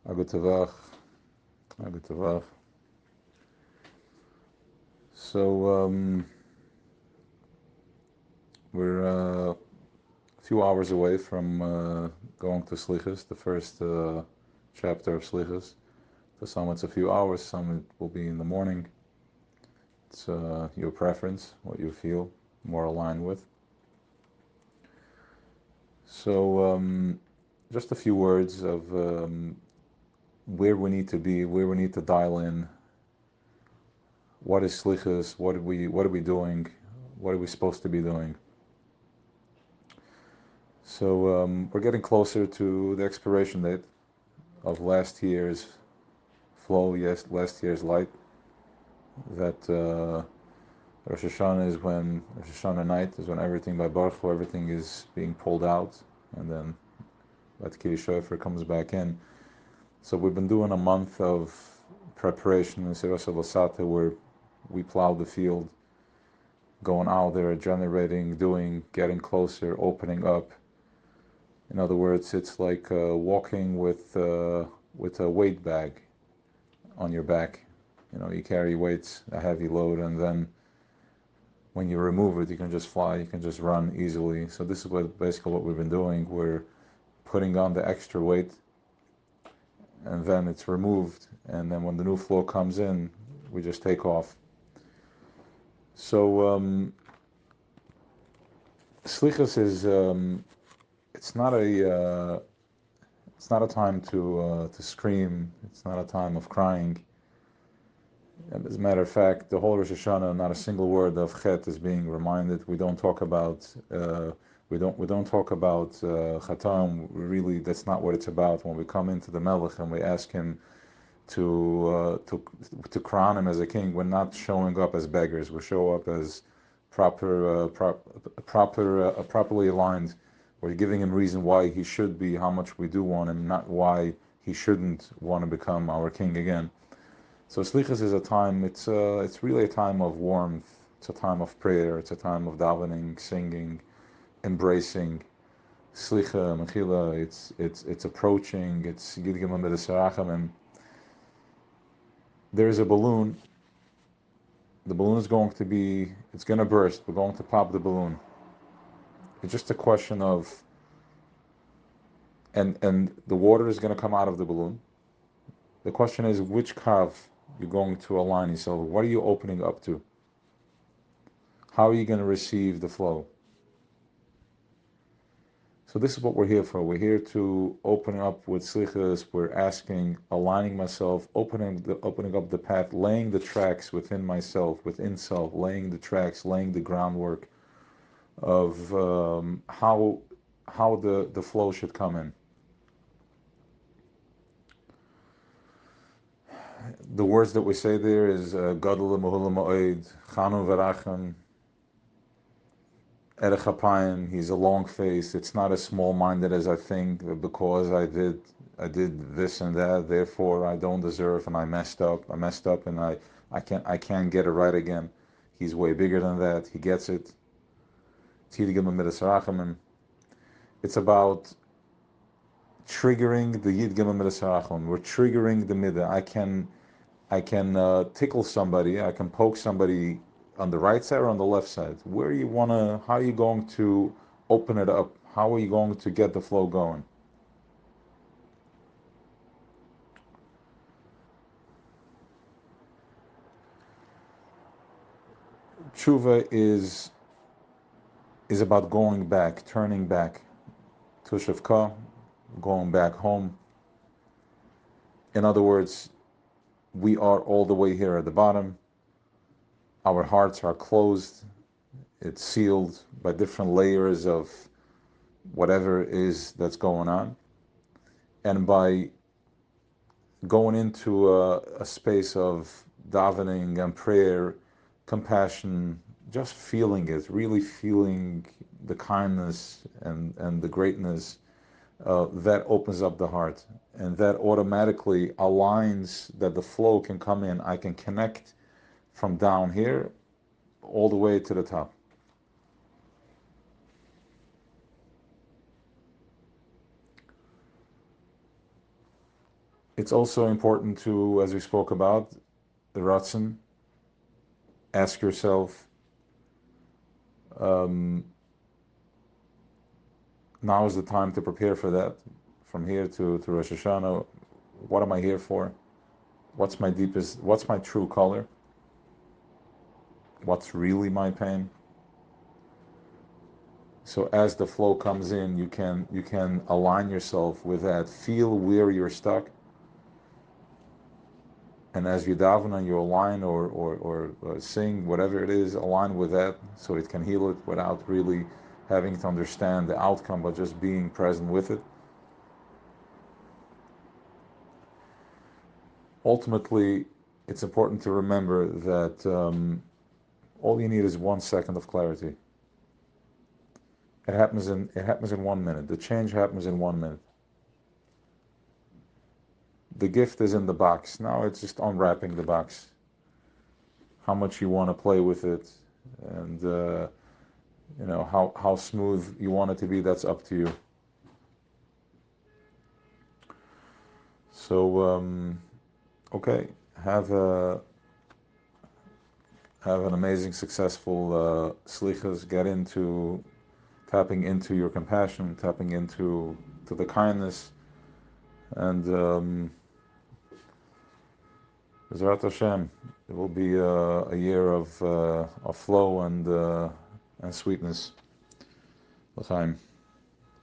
Agutavach. Agutavach. So we're a few hours away from going to Slichos, the first chapter of Slichos. For some it's a few hours, some it will be in the morning. It's your preference, what you feel more aligned with. So just a few words of where we need to be, where we need to dial in. What is Slichos? What are we doing? What are we supposed to be doing? So we're getting closer to the expiration date of last year's flow, yes, last year's light. That Rosh Hashanah night is when everything by Baruch Hu, everything is being pulled out, and then that Kiddush Shofar comes back in. So we've been doing a month of preparation in Sirasa Lasata where we plow the field, going out there, generating, doing, getting closer, opening up. In other words, it's like walking with a weight bag on your back. You know, you carry weights, a heavy load, and then when you remove it, you can just fly, you can just run easily. So this is basically what we've been doing. We're putting on the extra weight, and then it's removed, and then when the new flow comes in, we just take off. So Slichos is it's not a time to scream. It's not a time of crying. And as a matter of fact, the whole Rosh Hashanah, not a single word of Chet is being reminded. We don't talk about Chatam. Really, that's not what it's about. When we come into the Melech and we ask him to crown him as a king, we're not showing up as beggars. We show up as properly aligned. We're giving him reason why he should be, how much we do want him, not why he shouldn't want to become our king again. So Slichos is a time, it's really a time of warmth, it's a time of prayer, it's a time of davening, singing, embracing, Slicha, Mechila, it's approaching, it's Gidgim Amid. There's a balloon, the balloon is going to be, it's going to burst, we're going to pop the balloon. It's just a question of, and the water is going to come out of the balloon. The question is which kav you're going to align yourself. What are you opening up to? How are you going to receive the flow? So this is what we're here for. We're here to open up with Slichos. We're asking, aligning myself, opening up the path, laying the tracks within myself, within self, laying the tracks, laying the groundwork of how the flow should come in. The words that we say there is Gadol Mahula Ma'od, Chanu Verachem, Erech Apayim. He's a long face. It's not as small-minded as I think, because I did this and that, therefore I don't deserve, and I messed up, and I can't get it right again. He's way bigger than that. He gets it. It's about triggering the Yid Gimel Midas Harachim. We're triggering the Midah. I can tickle somebody, I can poke somebody on the right side or on the left side. How are you going to open it up? How are you going to get the flow going? Tshuva is about going back, turning back. Tushevka, going back home. In other words, we are all the way here at the bottom. Our hearts are closed. It's sealed by different layers of whatever it is that's going on. And by going into a space of davening and prayer, compassion, just feeling it, really feeling the kindness and the greatness, that opens up the heart. And that automatically aligns that the flow can come in. I can connect from down here all the way to the top. It's also important to, as we spoke about, the Ratzon, ask yourself, now is the time to prepare for that. From here to Rosh Hashanah, what am I here for? What's my true color? What's really my pain? So as the flow comes in, you can align yourself with that. Feel where you're stuck, and as you daven and you align or sing, whatever it is, align with that so it can heal it without really having to understand the outcome, but just being present with it. Ultimately, it's important to remember that all you need is 1 second of clarity. It happens in 1 minute. The change happens in 1 minute. The gift is in the box. Now it's just unwrapping the box. How much you want to play with it, and how smooth you want it to be. That's up to you. So okay, have an amazing, successful slichas. Get into tapping into your compassion, tapping into the kindness, and B'ezrat Hashem, it will be a year of flow and sweetness. L'chaim.